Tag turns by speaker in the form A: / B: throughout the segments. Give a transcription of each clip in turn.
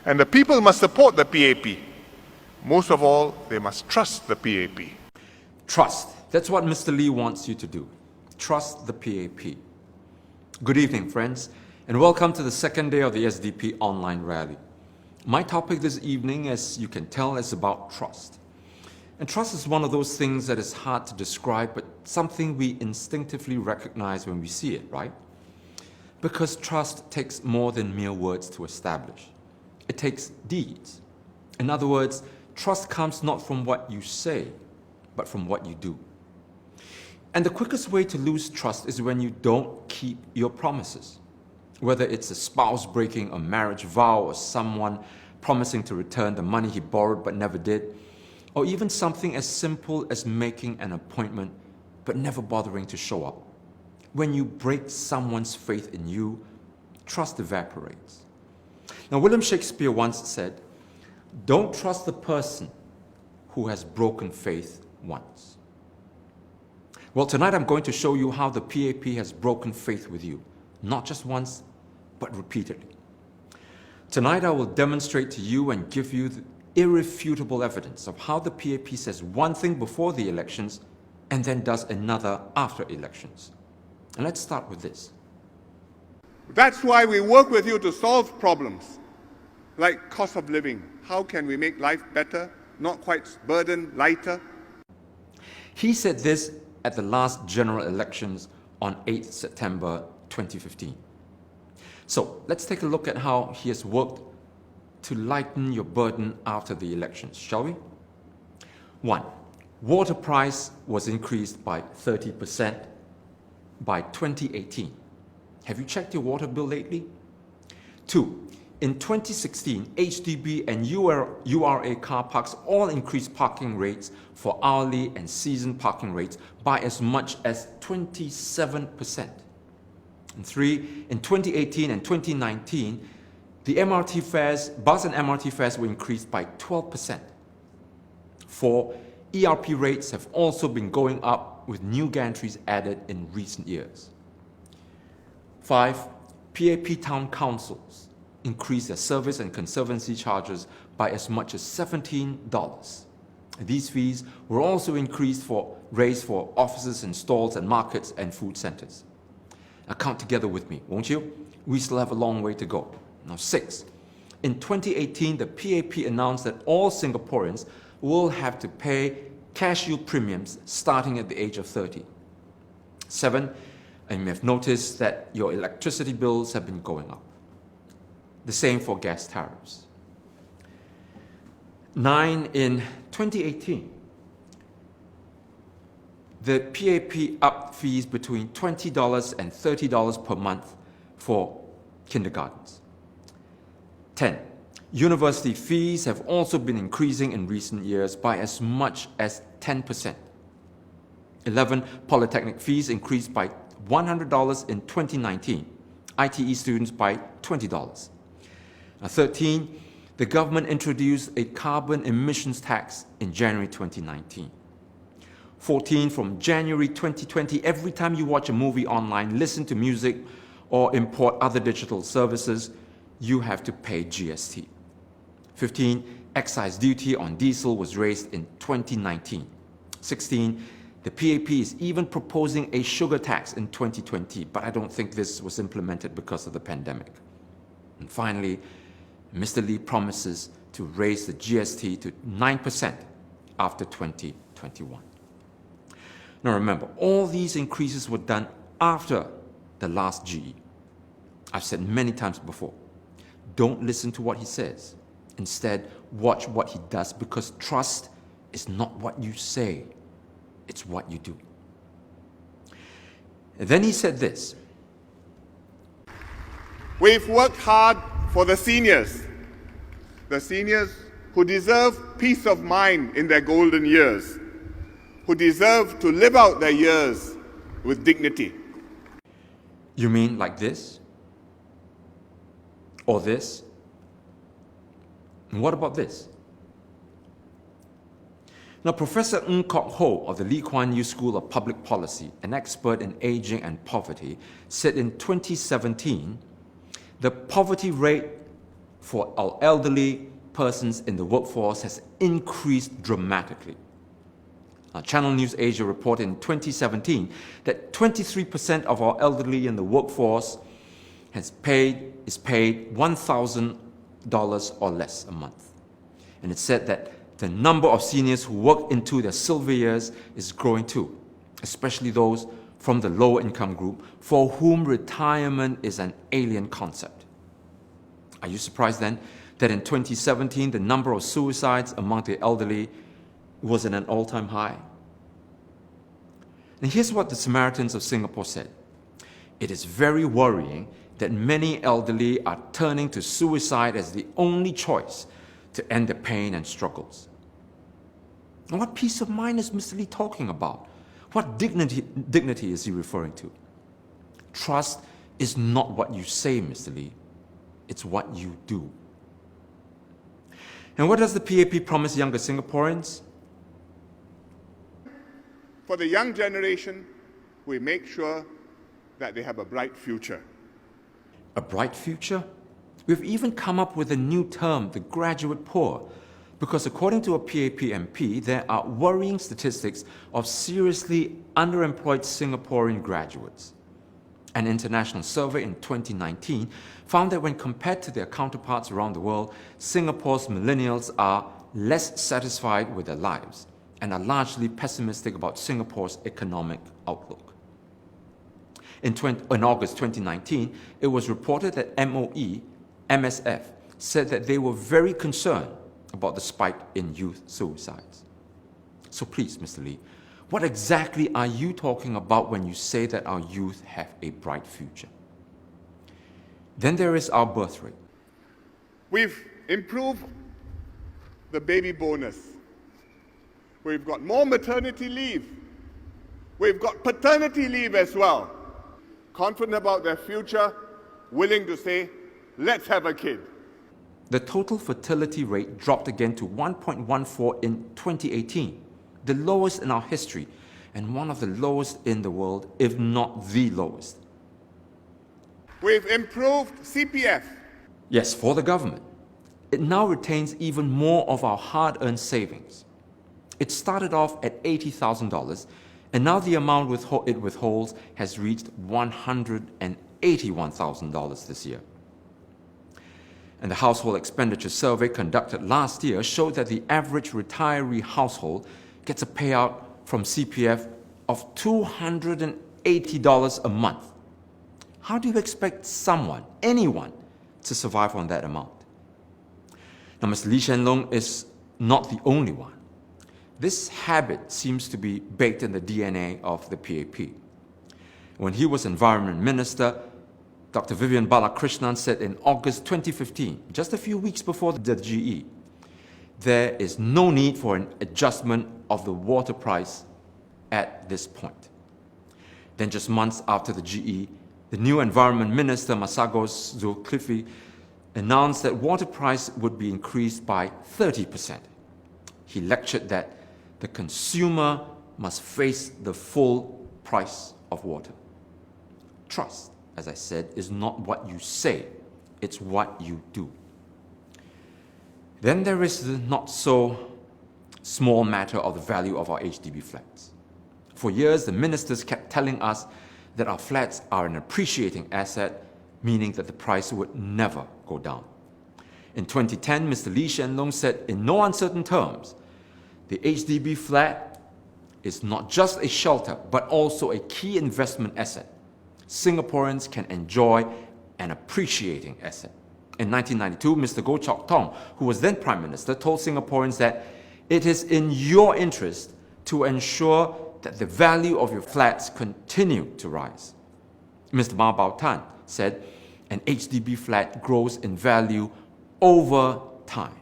A: And the people must support the PAP. Most of all, they must trust the PAP.
B: Trust. That's what Mr. Lee wants you to do. Trust the PAP. Good evening, friends, and welcome to the second day of the SDP online rally. My topic this evening, as you can tell, is about trust. And trust is one of those things that is hard to describe, but something we instinctively recognize when we see it, right? Because trust takes more than mere words to establish. It takes deeds. In other words, trust comes not from what you say, but from what you do. And the quickest way to lose trust is when you don't keep your promises. Whether it's a spouse breaking a marriage vow or someone promising to return the money he borrowed but never did, or even something as simple as making an appointment but never bothering to show up. When you break someone's faith in you, trust evaporates. Now, William Shakespeare once said, "Don't trust the person who has broken faith once." Well, tonight I'm going to show you how the PAP has broken faith with you, not just once, but repeatedly. Tonight I will demonstrate to you and give you the irrefutable evidence of how the PAP says one thing before the elections and then does another after elections. And let's start with this.
A: That's why we work with you to solve problems like cost of living. How can we make life better, not quite burden lighter?
B: He said this at the last general elections on 8th September 2015. So let's take a look at how he has worked to lighten your burden after the elections, shall we? 1. Water price was increased by 30% by 2018. Have you checked your water bill lately? 2. In 2016, HDB and URA car parks all increased parking rates for hourly and season parking rates by as much as 27%. And 3. In 2018 and 2019, the MRT fares, bus and MRT fares were increased by 12%. 4. ERP rates have also been going up with new gantries added in recent years. 5. PAP town councils increased their service and conservancy charges by as much as $17. These fees were also raised for offices and stalls and markets and food centers. Now count together with me, won't you? We still have a long way to go. Now 6. In 2018, the PAP announced that all Singaporeans will have to pay cash yield premiums starting at the age of 30. 7. And you may have noticed that your electricity bills have been going up. The same for gas tariffs. 9. In 2018, the PAP upped fees between $20 and $30 per month for kindergartens. 10. University fees have also been increasing in recent years by as much as 10%. 11. Polytechnic fees increased by $100 in 2019. ITE students by $20. 13. The government introduced a carbon emissions tax in January 2019. 14. From January 2020, every time you watch a movie online, listen to music, or import other digital services, you have to pay GST. 15. Excise duty on diesel was raised in 2019. 16. The PAP is even proposing a sugar tax in 2020, but I don't think this was implemented because of the pandemic. And finally, Mr. Lee promises to raise the GST to 9% after 2021. Now remember, all these increases were done after the last GE. I've said many times before, don't listen to what he says. Instead, watch what he does, because trust is not what you say, it's what you do. And then he said this.
A: We've worked hard for the seniors who deserve peace of mind in their golden years, who deserve to live out their years with dignity.
B: You mean like this? Or this? And what about this? Now, Professor Ng Kok Ho of the Lee Kuan Yew School of Public Policy, an expert in aging and poverty, said in 2017, the poverty rate for our elderly persons in the workforce has increased dramatically. Channel News Asia reported in 2017 that 23% of our elderly in the workforce is paid $1,000 or less a month. And it said that the number of seniors who work into their silver years is growing too, especially those from the lower income group for whom retirement is an alien concept. Are you surprised then that in 2017 the number of suicides among the elderly was at an all-time high? And here's what the Samaritans of Singapore said. It is very worrying that many elderly are turning to suicide as the only choice to end their pain and struggles. And what peace of mind is Mr. Lee talking about? What dignity is he referring to? Trust is not what you say, Mr. Lee. It's what you do. And what does the PAP promise younger Singaporeans?
A: For the young generation, we make sure that they have a bright future.
B: A bright future? We've even come up with a new term, the graduate poor, because according to a PAP MP, there are worrying statistics of seriously underemployed Singaporean graduates. An international survey in 2019 found that when compared to their counterparts around the world, Singapore's millennials are less satisfied with their lives and are largely pessimistic about Singapore's economic outlook. In August 2019, it was reported that MSF said that they were very concerned about the spike in youth suicides. So please, Mr. Lee, what exactly are you talking about when you say that our youth have a bright future? Then there is our birth rate.
A: We've improved the baby bonus. We've got more maternity leave. We've got paternity leave as well. Confident about their future, willing to say, let's have a kid.
B: The total fertility rate dropped again to 1.14 in 2018, the lowest in our history, and one of the lowest in the world, if not the lowest.
A: We've improved CPF.
B: Yes, for the government. It now retains even more of our hard-earned savings. It started off at $80,000, and now the amount it withholds has reached $181,000 this year. And the household expenditure survey conducted last year showed that the average retiree household gets a payout from CPF of $280 a month. How do you expect anyone, to survive on that amount? Now, Mr. Lee Hsien Loong is not the only one. This habit seems to be baked in the DNA of the PAP. When he was Environment Minister, Dr. Vivian Balakrishnan said in August 2015, just a few weeks before the GE, there is no need for an adjustment of the water price at this point. Then just months after the GE, the new Environment Minister, Masagos Zulkifli, announced that water price would be increased by 30%. He lectured that the consumer must face the full price of water. Trust, as I said, is not what you say, it's what you do. Then there is the not so small matter of the value of our HDB flats. For years, the ministers kept telling us that our flats are an appreciating asset, meaning that the price would never go down. In 2010, Mr. Lee Hsien Loong said in no uncertain terms, the HDB flat is not just a shelter, but also a key investment asset. Singaporeans can enjoy an appreciating asset. In 1992, Mr. Goh Chok Tong, who was then Prime Minister, told Singaporeans that it is in your interest to ensure that the value of your flats continue to rise. Mr. Ma Bao Tan said an HDB flat grows in value over time.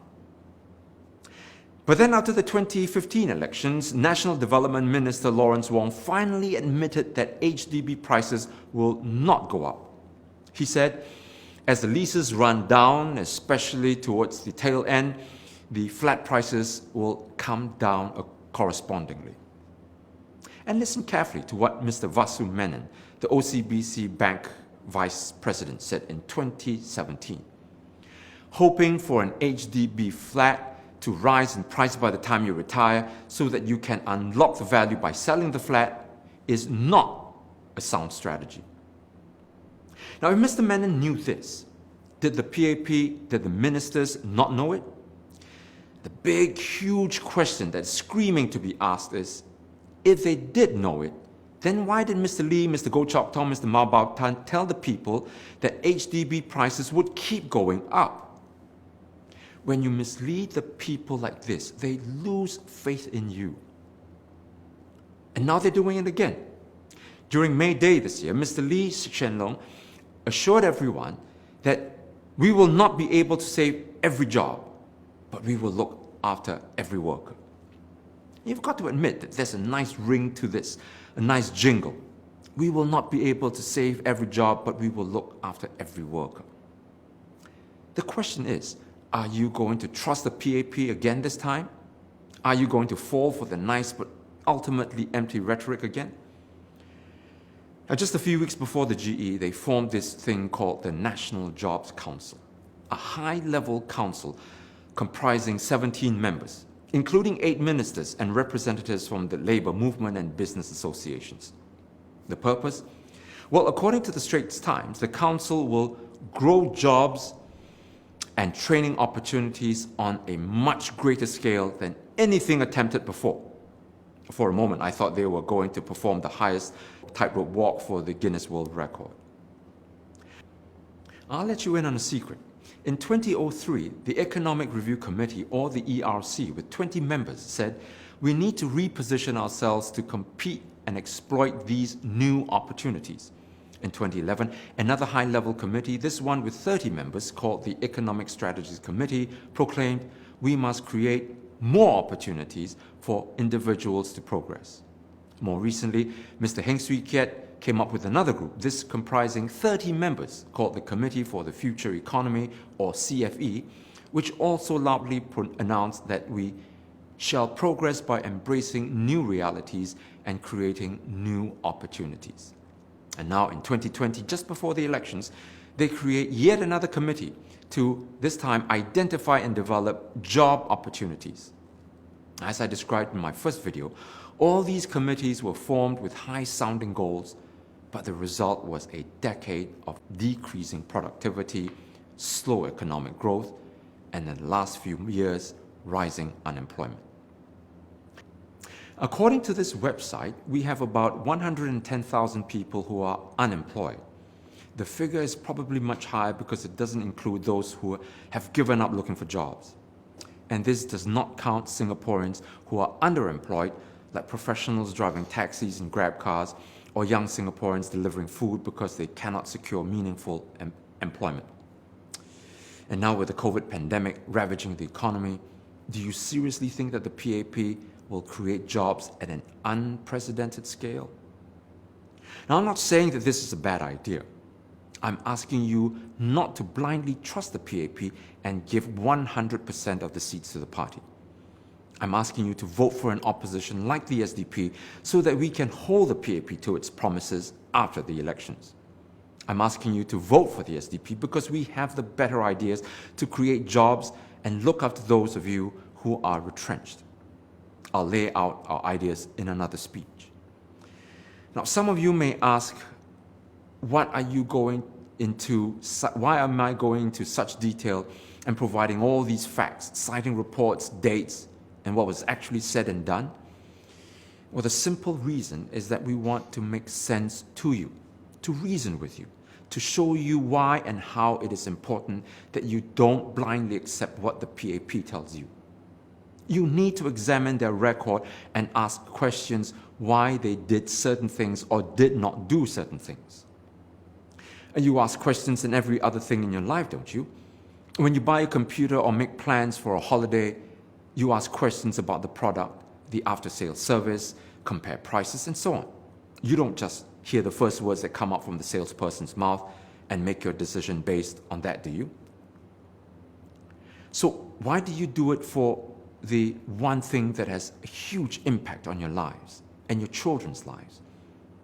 B: But then after the 2015 elections, National Development Minister Lawrence Wong finally admitted that HDB prices will not go up. He said, as the leases run down, especially towards the tail end, the flat prices will come down correspondingly. And listen carefully to what Mr. Vasu Menon, the OCBC Bank Vice President, said in 2017. hoping for an HDB flat to rise in price by the time you retire so that you can unlock the value by selling the flat is not a sound strategy. Now, if Mr. Menon knew this, did the PAP, did the ministers not know it? The big, huge question that's screaming to be asked is, if they did know it, then why did Mr. Lee, Mr. Goh Chok Tong, Mr. Mao Bao Tan tell the people that HDB prices would keep going up? When you mislead the people like this, they lose faith in you. And now they're doing it again. During May Day this year, Mr. Lee Hsien Loong assured everyone that we will not be able to save every job, but we will look after every worker. You've got to admit that there's a nice ring to this, a nice jingle. We will not be able to save every job, but we will look after every worker. The question is, are you going to trust the PAP again this time? Are you going to fall for the nice but ultimately empty rhetoric again? Now, just a few weeks before the GE, they formed this thing called the National Jobs Council, a high-level council comprising 17 members, including 8 ministers and representatives from the labor movement and business associations. The purpose? Well, according to the Straits Times, the council will grow jobs and training opportunities on a much greater scale than anything attempted before. For a moment, I thought they were going to perform the highest tightrope walk for the Guinness World Record. I'll let you in on a secret. In 2003, the Economic Review Committee, or the ERC, with 20 members, said we need to reposition ourselves to compete and exploit these new opportunities. In 2011, another high-level committee, this one with 30 members, called the Economic Strategies Committee, proclaimed we must create more opportunities for individuals to progress. More recently, Mr. Heng Swee Keat came up with another group, this comprising 30 members, called the Committee for the Future Economy, or CFE, which also loudly announced that we shall progress by embracing new realities and creating new opportunities. And now in 2020, just before the elections, they create yet another committee to, this time, identify and develop job opportunities. As I described in my first video, all these committees were formed with high-sounding goals, but the result was a decade of decreasing productivity, slow economic growth, and in the last few years, rising unemployment. According to this website, we have about 110,000 people who are unemployed. The figure is probably much higher because it doesn't include those who have given up looking for jobs. And this does not count Singaporeans who are underemployed, like professionals driving taxis and grab cars, or young Singaporeans delivering food because they cannot secure meaningful employment. And now with the COVID pandemic ravaging the economy, do you seriously think that the PAP will create jobs at an unprecedented scale? Now, I'm not saying that this is a bad idea. I'm asking you not to blindly trust the PAP and give 100% of the seats to the party. I'm asking you to vote for an opposition like the SDP so that we can hold the PAP to its promises after the elections. I'm asking you to vote for the SDP because we have the better ideas to create jobs and look after those of you who are retrenched. I'll lay out our ideas in another speech. Now, some of you may ask, why am I going into such detail and providing all these facts, citing reports, dates, and what was actually said and done? Well, the simple reason is that we want to make sense to you, to reason with you, to show you why and how it is important that you don't blindly accept what the PAP tells you. You need to examine their record and ask questions why they did certain things or did not do certain things. And you ask questions in every other thing in your life, don't you? When you buy a computer or make plans for a holiday, you ask questions about the product, the after-sales service, compare prices, and so on. You don't just hear the first words that come out from the salesperson's mouth and make your decision based on that, do you? So why do you do it for the one thing that has a huge impact on your lives and your children's lives?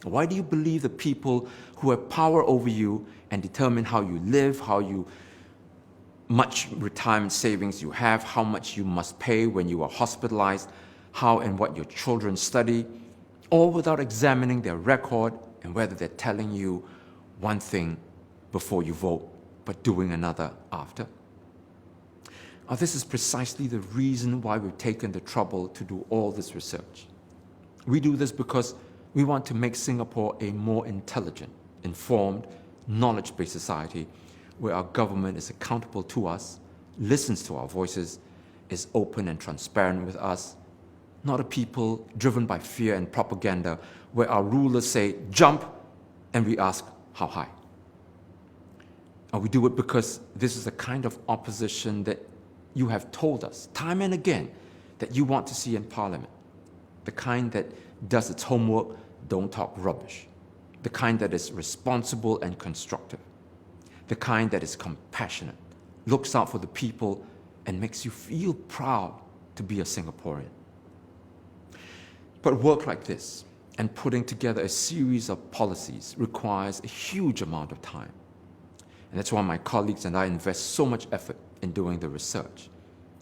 B: Why do you believe the people who have power over you and determine how you live, how you much retirement savings you have, how much you must pay when you are hospitalized, how and what your children study, all without examining their record and whether they're telling you one thing before you vote, but doing another after. Now, this is precisely the reason why we've taken the trouble to do all this research. We do this because we want to make Singapore a more intelligent, informed, knowledge-based society where our government is accountable to us, listens to our voices, is open and transparent with us, not a people driven by fear and propaganda where our rulers say, jump, and we ask, how high? And we do it because this is the kind of opposition that you have told us time and again that you want to see in Parliament. The kind that does its homework, don't talk rubbish. The kind that is responsible and constructive. The kind that is compassionate, looks out for the people, and makes you feel proud to be a Singaporean. But work like this and putting together a series of policies requires a huge amount of time. And that's why my colleagues and I invest so much effort in doing the research.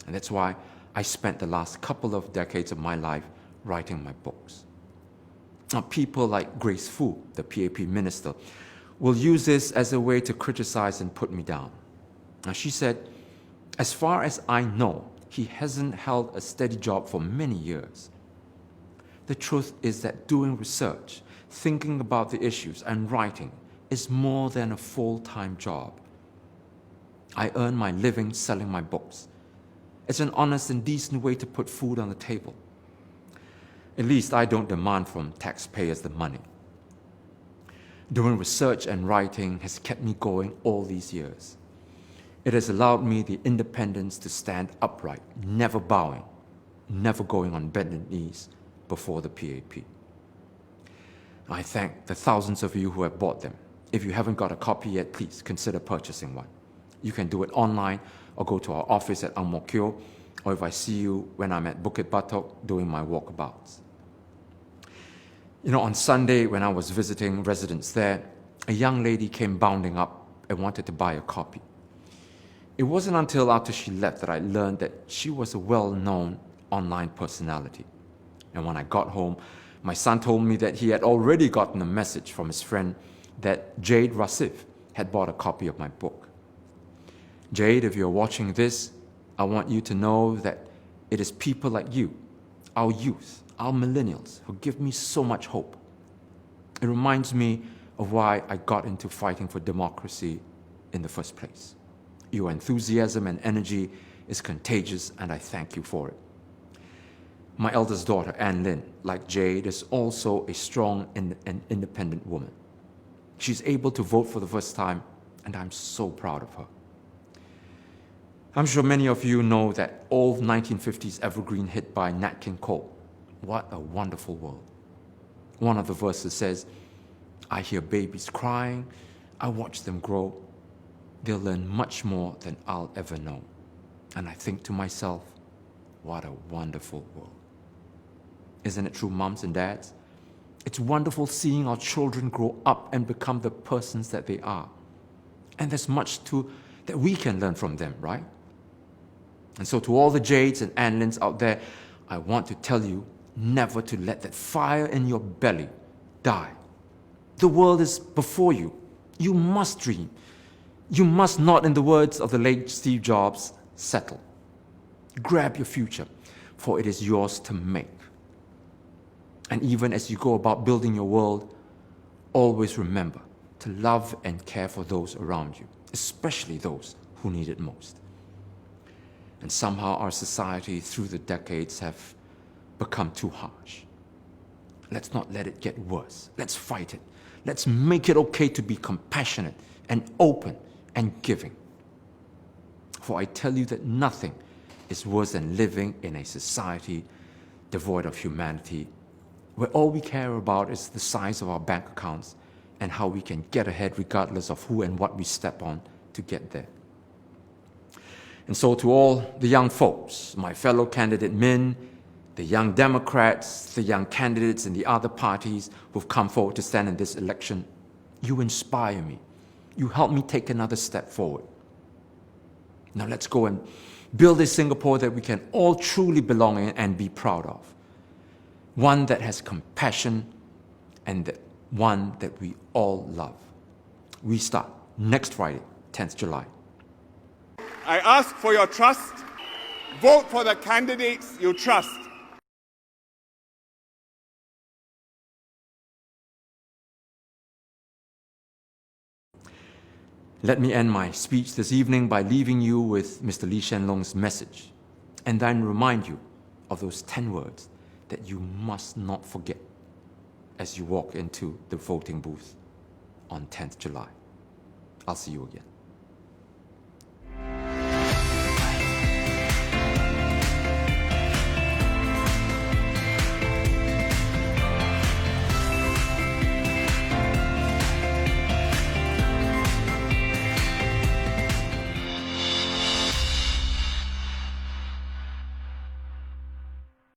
B: And that's why I spent the last couple of decades of my life writing my books. Now, people like Grace Fu, the PAP minister, will use this as a way to criticize and put me down. Now, she said, as far as I know, he hasn't held a steady job for many years. The truth is that doing research, thinking about the issues, and writing is more than a full-time job. I earn my living selling my books. It's an honest and decent way to put food on the table. At least I don't demand from taxpayers the money. Doing research and writing has kept me going all these years. It has allowed me the independence to stand upright, never bowing, never going on bended knees before the PAP. I thank the thousands of you who have bought them. If you haven't got a copy yet, please consider purchasing one. You can do it online or go to our office at Ang Mo Kio, or if I see you when I'm at Bukit Batok doing my walkabouts. You know, on Sunday when I was visiting residents there, a young lady came bounding up and wanted to buy a copy. It wasn't until after she left that I learned that she was a well-known online personality. And when I got home, my son told me that he had already gotten a message from his friend that Jade Rasif had bought a copy of my book. Jade, if you're watching this, I want you to know that it is people like you, our youth, our millennials, who give me so much hope. It reminds me of why I got into fighting for democracy in the first place. Your enthusiasm and energy is contagious, and I thank you for it. My eldest daughter, Anne Lin, like Jade, is also a strong and independent woman. She's able to vote for the first time, and I'm so proud of her. I'm sure many of you know that old 1950s evergreen hit by Nat King Cole, "What a Wonderful World." One of the verses says, "I hear babies crying, I watch them grow. They'll learn much more than I'll ever know." And I think to myself, what a wonderful world. Isn't it true, moms and dads? It's wonderful seeing our children grow up and become the persons that they are. And there's much that we can learn from them, right? And so to all the Jades and Anlins out there, I want to tell you never to let that fire in your belly die. The world is before you. You must dream. You must not, in the words of the late Steve Jobs, settle. Grab your future, for it is yours to make. And even as you go about building your world, always remember to love and care for those around you, especially those who need it most. And somehow our society through the decades have become too harsh. Let's not let it get worse. Let's fight it. Let's make it okay to be compassionate and open and giving. For I tell you that nothing is worse than living in a society devoid of humanity, where all we care about is the size of our bank accounts and how we can get ahead regardless of who and what we step on to get there. And so to all the young folks, my fellow candidate men, the young Democrats, the young candidates in the other parties who've come forward to stand in this election, you inspire me. You help me take another step forward. Now let's go and build a Singapore that we can all truly belong in and be proud of. One that has compassion and one that we all love. We start next Friday, 10th July.
A: I ask for your trust. Vote for the candidates you trust.
B: Let me end my speech this evening by leaving you with Mr. Lee Hsien Loong's message, and then remind you of those 10 words that you must not forget as you walk into the voting booth on 10th July. I'll see you again.